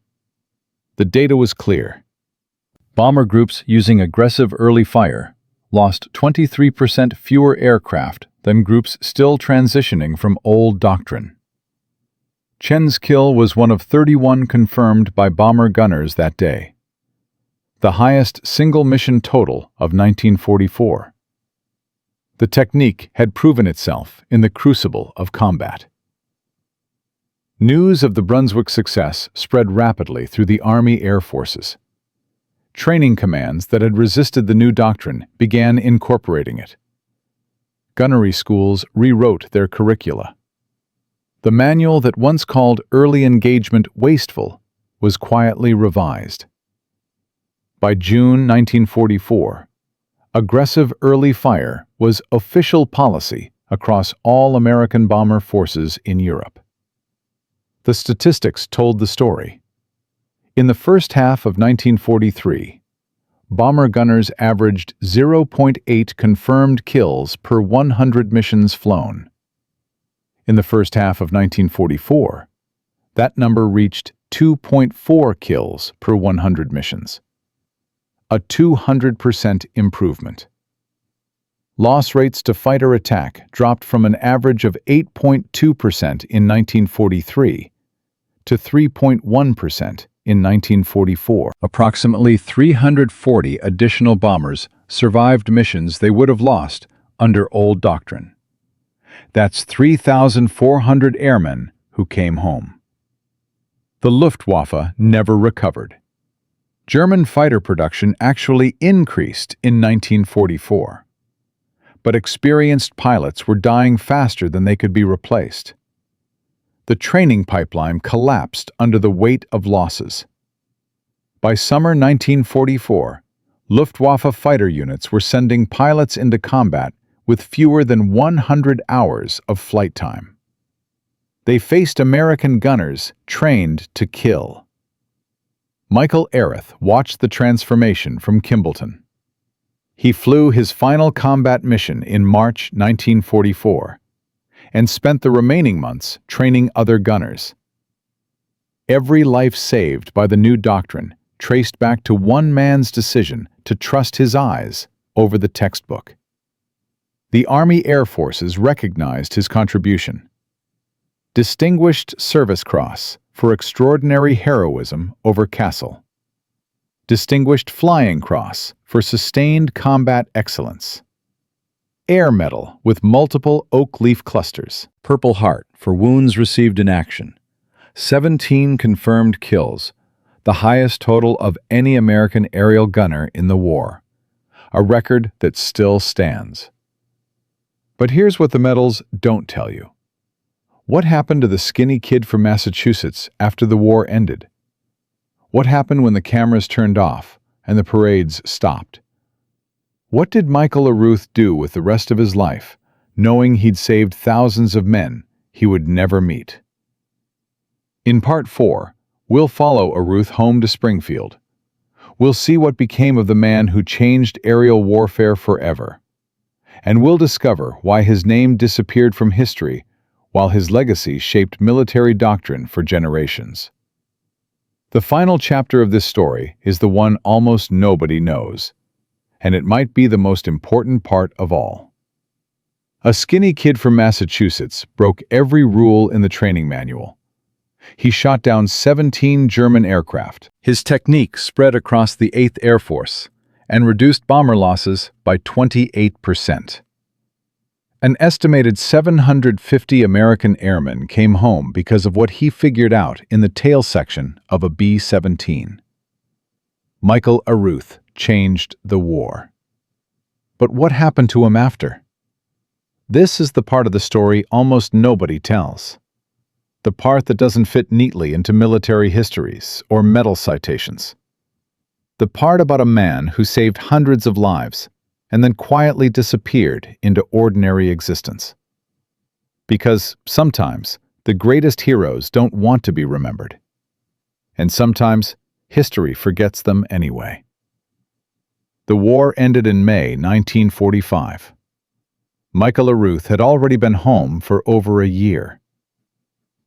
The data was clear. Bomber groups using aggressive early fire lost 23% fewer aircraft than groups still transitioning from old doctrine. Chen's kill was one of 31 confirmed by bomber gunners that day, the highest single mission total of 1944. The technique had proven itself in the crucible of combat. News of the Brunswick success spread rapidly through the Army Air Forces. Training commands that had resisted the new doctrine began incorporating it. Gunnery schools rewrote their curricula. The manual that once called early engagement wasteful was quietly revised. By June 1944, aggressive early fire was official policy across all American bomber forces in Europe. The statistics told the story. In the first half of 1943, bomber gunners averaged 0.8 confirmed kills per 100 missions flown. In the first half of 1944, that number reached 2.4 kills per 100 missions. A 200% improvement. Loss rates to fighter attack dropped from an average of 8.2% in 1943 to 3.1% in 1944. Approximately 340 additional bombers survived missions they would have lost under old doctrine. That's 3,400 airmen who came home. The Luftwaffe never recovered. German fighter production actually increased in 1944. But experienced pilots were dying faster than they could be replaced. The training pipeline collapsed under the weight of losses. By summer 1944, Luftwaffe fighter units were sending pilots into combat with fewer than 100 hours of flight time. They faced American gunners trained to kill. Michael Aruth watched the transformation from Kimballton. He flew his final combat mission in March 1944 and spent the remaining months training other gunners. Every life saved by the new doctrine traced back to one man's decision to trust his eyes over the textbook. The Army Air Forces recognized his contribution. Distinguished Service Cross for extraordinary heroism over Castle. Distinguished Flying Cross for sustained combat excellence. Air Medal with multiple oak leaf clusters. Purple Heart for wounds received in action. 17 confirmed kills, the highest total of any American aerial gunner in the war. A record that still stands. But here's what the medals don't tell you. What happened to the skinny kid from Massachusetts after the war ended? What happened when the cameras turned off and the parades stopped? What did Michael Aruth do with the rest of his life, knowing he'd saved thousands of men he would never meet? In Part 4, we'll follow Aruth home to Springfield. We'll see what became of the man who changed aerial warfare forever. And we'll discover why his name disappeared from history while his legacy shaped military doctrine for generations. The final chapter of this story is the one almost nobody knows, and it might be the most important part of all. A skinny kid from Massachusetts broke every rule in the training manual. He shot down 17 German aircraft. His technique spread across the 8th Air Force and reduced bomber losses by 28%. An estimated 750 American airmen came home because of what he figured out in the tail section of a B-17. Michael Aruth changed the war. But what happened to him after? This is the part of the story almost nobody tells. The part that doesn't fit neatly into military histories or medal citations. The part about a man who saved hundreds of lives and then quietly disappeared into ordinary existence. Because sometimes the greatest heroes don't want to be remembered. And sometimes history forgets them anyway. The war ended in May 1945. Michael Aruth had already been home for over a year.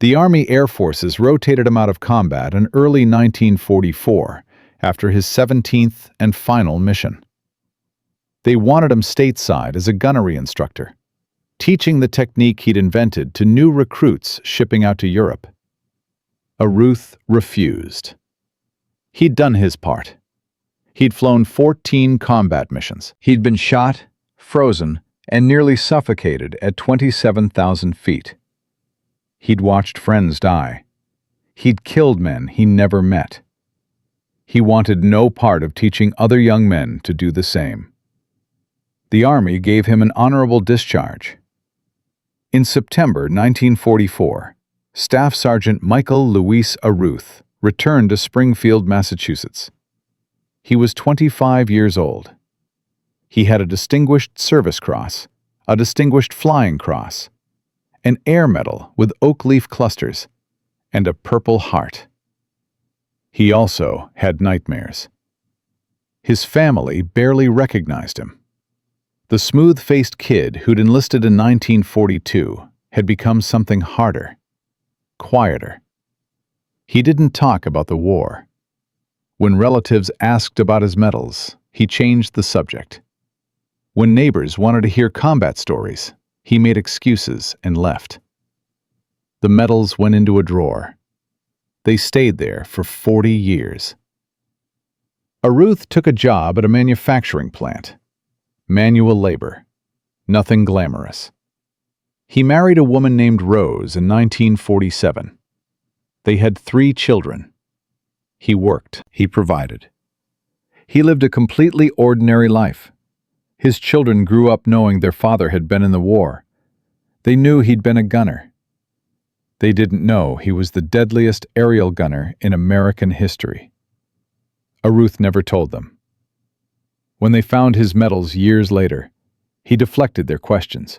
The Army Air Forces rotated him out of combat in early 1944 after his 17th and final mission. They wanted him stateside as a gunnery instructor, teaching the technique he'd invented to new recruits shipping out to Europe. Aruth refused. He'd done his part. He'd flown 14 combat missions. He'd been shot, frozen, and nearly suffocated at 27,000 feet. He'd watched friends die. He'd killed men he never met. He wanted no part of teaching other young men to do the same. The Army gave him an honorable discharge. In September 1944, Staff Sergeant Michael Louis Aruth returned to Springfield, Massachusetts. He was 25 years old. He had a Distinguished Service Cross, a Distinguished Flying Cross, an Air Medal with oak leaf clusters, and a Purple Heart. He also had nightmares. His family barely recognized him. The smooth-faced kid who'd enlisted in 1942 had become something harder, quieter. He didn't talk about the war. When relatives asked about his medals, he changed the subject. When neighbors wanted to hear combat stories, he made excuses and left. The medals went into a drawer. They stayed there for 40 years. Aruth took a job at a manufacturing plant. Manual labor. Nothing glamorous. He married a woman named Rose in 1947. They had 3 children. He worked. He provided. He lived a completely ordinary life. His children grew up knowing their father had been in the war. They knew he'd been a gunner. They didn't know he was the deadliest aerial gunner in American history. Aruth never told them. When they found his medals years later, he deflected their questions.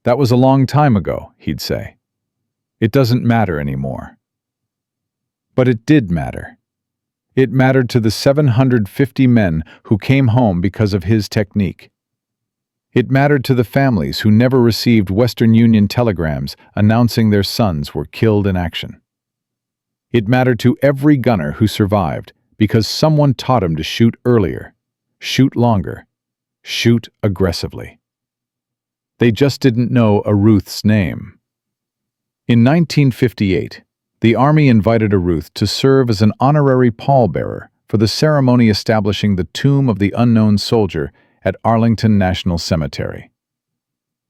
"That was a long time ago," he'd say. "It doesn't matter anymore." But it did matter. It mattered to the 750 men who came home because of his technique. It mattered to the families who never received Western Union telegrams announcing their sons were killed in action. It mattered to every gunner who survived because someone taught him to shoot earlier, shoot longer, shoot aggressively. They just didn't know Aruth's name. In 1958, the Army invited Aruth to serve as an honorary pallbearer for the ceremony establishing the Tomb of the Unknown Soldier at Arlington National Cemetery.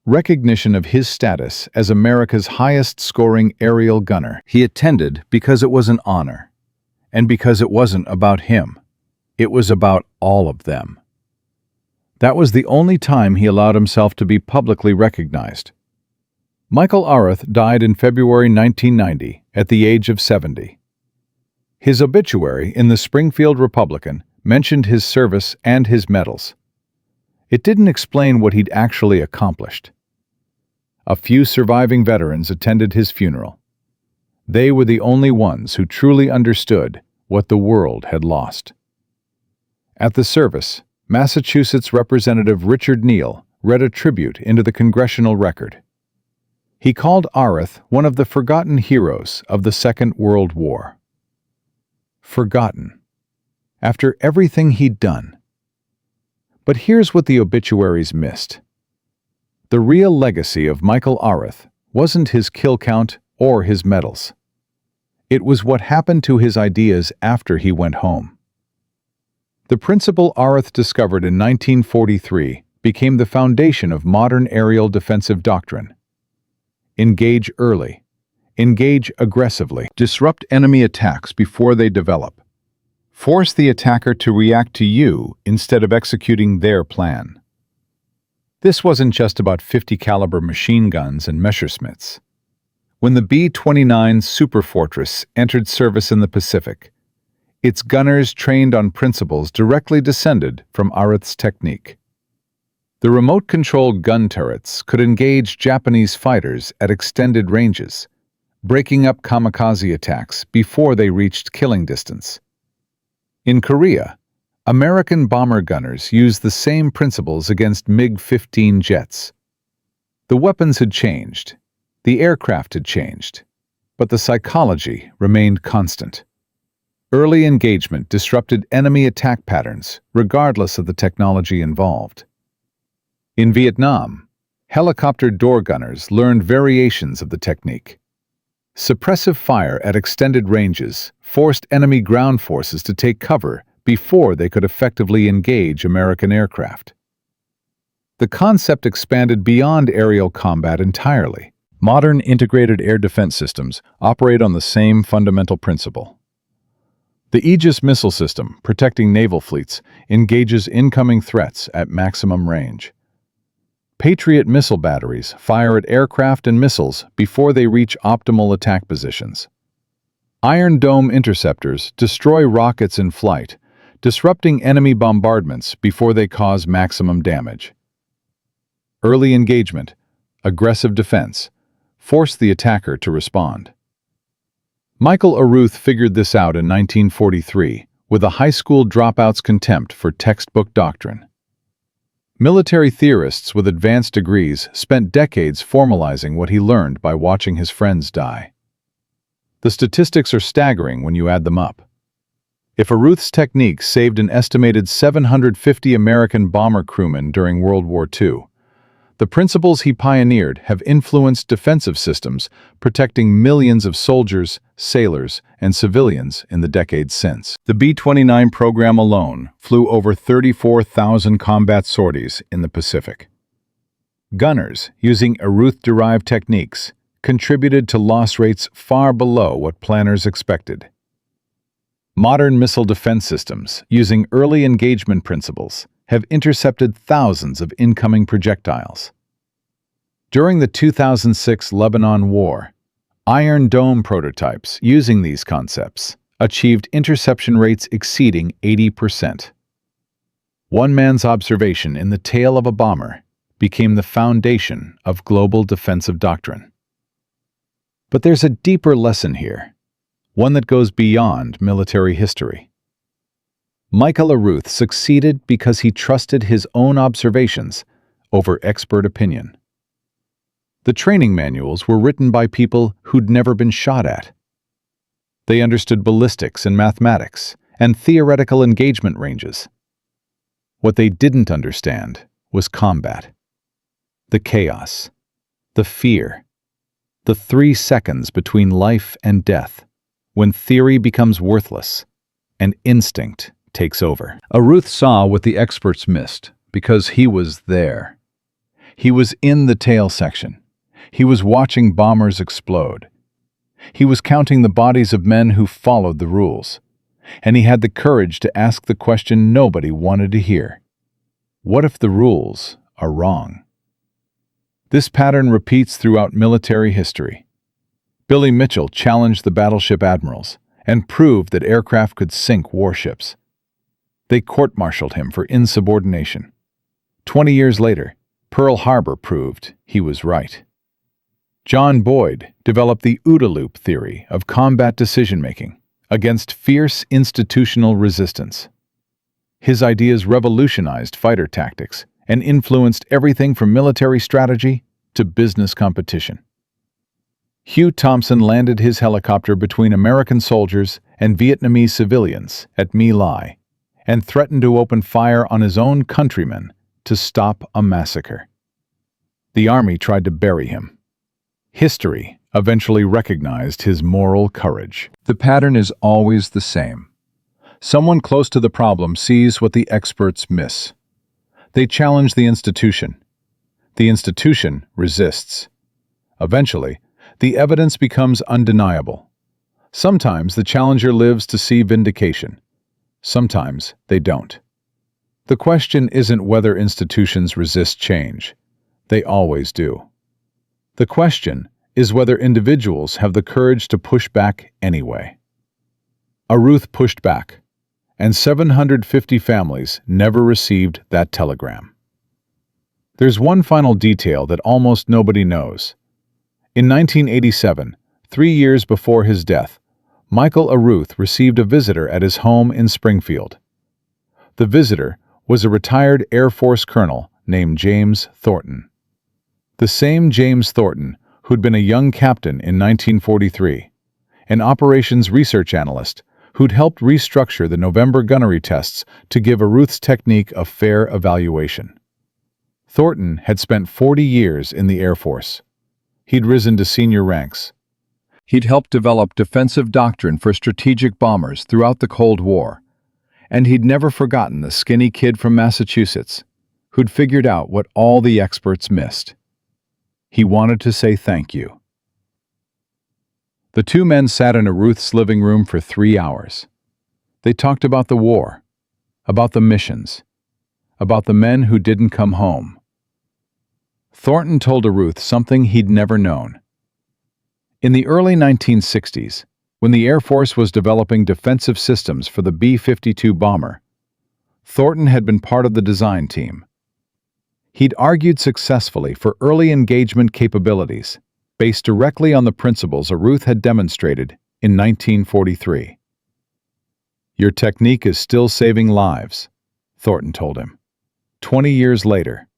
Recognition of his status as America's highest-scoring aerial gunner, he attended because it was an honor, and because it wasn't about him. It was about all of them. That was the only time he allowed himself to be publicly recognized. Michael Aruth died in February 1990 at the age of 70. His obituary in the Springfield Republican mentioned his service and his medals. It didn't explain what he'd actually accomplished. A few surviving veterans attended his funeral. They were the only ones who truly understood what the world had lost. At the service, Massachusetts Representative Richard Neal read a tribute into the congressional record. He called Aruth one of the forgotten heroes of the Second World War. Forgotten. After everything he'd done. But here's what the obituaries missed. The real legacy of Michael Aruth wasn't his kill count or his medals. It was what happened to his ideas after he went home. The principle Aruth discovered in 1943 became the foundation of modern aerial defensive doctrine. Engage early. Engage aggressively. Disrupt enemy attacks before they develop. Force the attacker to react to you instead of executing their plan. This wasn't just about 50 caliber machine guns and Messerschmitts. When the B-29 Superfortress entered service in the Pacific, its gunners trained on principles directly descended from Aruth's technique. The remote-controlled gun turrets could engage Japanese fighters at extended ranges, breaking up kamikaze attacks before they reached killing distance. In Korea, American bomber gunners used the same principles against MiG-15 jets. The weapons had changed. The aircraft had changed. But the psychology remained constant. Early engagement disrupted enemy attack patterns, regardless of the technology involved. In Vietnam, helicopter door gunners learned variations of the technique. Suppressive fire at extended ranges forced enemy ground forces to take cover before they could effectively engage American aircraft. The concept expanded beyond aerial combat entirely. Modern integrated air defense systems operate on the same fundamental principle. The Aegis missile system, protecting naval fleets, engages incoming threats at maximum range. Patriot missile batteries fire at aircraft and missiles before they reach optimal attack positions. Iron Dome interceptors destroy rockets in flight, disrupting enemy bombardments before they cause maximum damage. Early engagement, aggressive defense, force the attacker to respond. Michael Aruth figured this out in 1943 with a high school dropout's contempt for textbook doctrine. Military theorists with advanced degrees spent decades formalizing what he learned by watching his friends die. The statistics are staggering when you add them up. If Aruth's technique saved an estimated 750 American bomber crewmen during World War II, the principles he pioneered have influenced defensive systems, protecting millions of soldiers, sailors, and civilians in the decades since. The B-29 program alone flew over 34,000 combat sorties in the Pacific. Gunners, using Aruth-derived techniques, contributed to loss rates far below what planners expected. Modern missile defense systems, using early engagement principles, have intercepted thousands of incoming projectiles. During the 2006 Lebanon War, Iron Dome prototypes using these concepts achieved interception rates exceeding 80%. One man's observation in the tail of a bomber became the foundation of global defensive doctrine. But there's a deeper lesson here, one that goes beyond military history. Michael Aruth succeeded because he trusted his own observations over expert opinion. The training manuals were written by people who'd never been shot at. They understood ballistics and mathematics and theoretical engagement ranges. What they didn't understand was combat. The chaos, the fear, the 3 seconds between life and death, when theory becomes worthless and instinct takes over. Aruth saw what the experts missed because he was there. He was in the tail section. He was watching bombers explode. He was counting the bodies of men who followed the rules. And he had the courage to ask the question nobody wanted to hear. What if the rules are wrong? This pattern repeats throughout military history. Billy Mitchell challenged the battleship admirals and proved that aircraft could sink warships. They court-martialed him for insubordination. 20 years later, Pearl Harbor proved he was right. John Boyd developed the OODA loop theory of combat decision-making against fierce institutional resistance. His ideas revolutionized fighter tactics and influenced everything from military strategy to business competition. Hugh Thompson landed his helicopter between American soldiers and Vietnamese civilians at My Lai and threatened to open fire on his own countrymen to stop a massacre. The army tried to bury him. History eventually recognized his moral courage. The pattern is always the same. Someone close to the problem sees what the experts miss. They challenge the institution. The institution resists. Eventually, the evidence becomes undeniable. Sometimes the challenger lives to see vindication. Sometimes they don't. The question isn't whether institutions resist change. They always do. The question is whether individuals have the courage to push back anyway. Aruth pushed back, and 750 families never received that telegram. There's one final detail that almost nobody knows. In 1987, 3 years before his death, Michael Aruth received a visitor at his home in Springfield. The visitor was a retired Air Force colonel named James Thornton. The same James Thornton who'd been a young captain in 1943, an operations research analyst who'd helped restructure the November gunnery tests to give Aruth's technique a fair evaluation. Thornton had spent 40 years in the Air Force. He'd risen to senior ranks. He'd helped develop defensive doctrine for strategic bombers throughout the Cold War. And he'd never forgotten the skinny kid from Massachusetts who'd figured out what all the experts missed. He wanted to say thank you. The two men sat in Aruth's living room for 3 hours. They talked about the war, about the missions, about the men who didn't come home. Thornton told Aruth something he'd never known. In the early 1960s, when the Air Force was developing defensive systems for the B-52 bomber, Thornton had been part of the design team. He'd argued successfully for early engagement capabilities based directly on the principles Aruth had demonstrated in 1943. "Your technique is still saving lives," Thornton told him. 20 years later,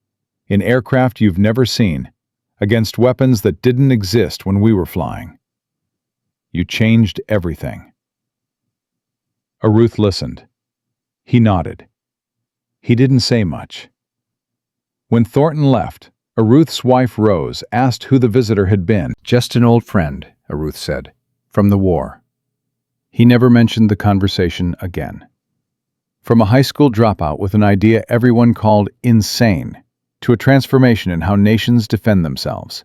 in aircraft you've never seen, against weapons that didn't exist when we were flying. You changed everything. Aruth listened. He nodded. He didn't say much. When Thornton left, Aruth's wife Rose asked who the visitor had been. "Just an old friend," Aruth said, "from the war." He never mentioned the conversation again. From a high school dropout with an idea everyone called insane, to a transformation in how nations defend themselves,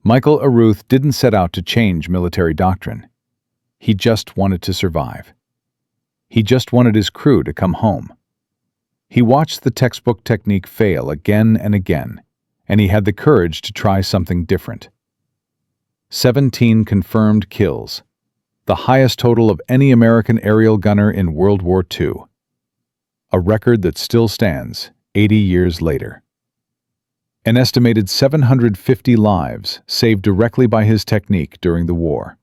Michael Aruth didn't set out to change military doctrine. He just wanted to survive. He just wanted his crew to come home. He watched the textbook technique fail again and again, and he had the courage to try something different. 17 confirmed kills, the highest total of any American aerial gunner in World War II. A record that still stands 80 years later. An estimated 750 lives saved directly by his technique during the war.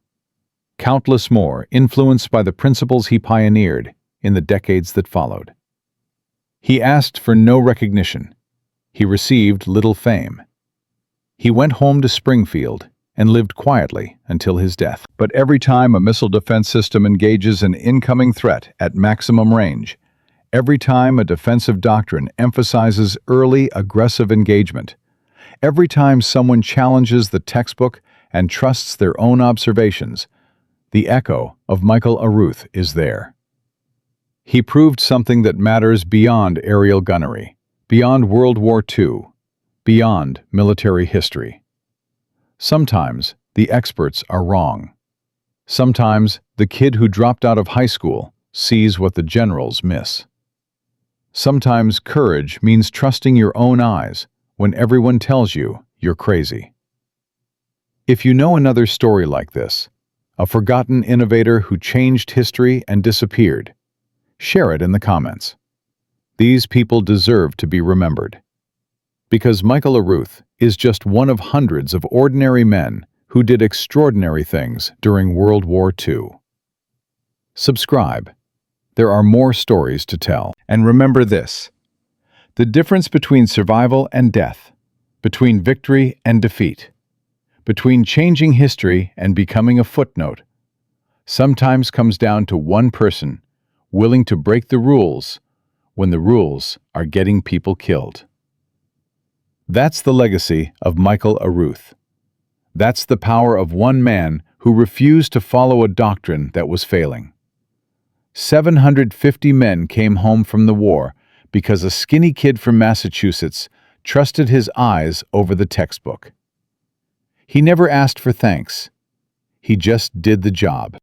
Countless more influenced by the principles he pioneered in the decades that followed. He asked for no recognition. He received little fame. He went home to Springfield and lived quietly until his death. But every time a missile defense system engages an incoming threat at maximum range, every time a defensive doctrine emphasizes early, aggressive engagement, every time someone challenges the textbook and trusts their own observations, the echo of Michael Aruth is there. He proved something that matters beyond aerial gunnery, beyond World War II, beyond military history. Sometimes the experts are wrong. Sometimes the kid who dropped out of high school sees what the generals miss. Sometimes courage means trusting your own eyes when everyone tells you you're crazy. If you know another story like this, a forgotten innovator who changed history and disappeared, share it in the comments. These people deserve to be remembered. Because Michael Aruth is just one of hundreds of ordinary men who did extraordinary things during World War II. Subscribe. There are more stories to tell. And remember this: the difference between survival and death, between victory and defeat, between changing history and becoming a footnote, sometimes comes down to one person willing to break the rules when the rules are getting people killed. That's the legacy of Michael Aruth. That's the power of one man who refused to follow a doctrine that was failing. 750 men came home from the war because a skinny kid from Massachusetts trusted his eyes over the textbook. He never asked for thanks. He just did the job.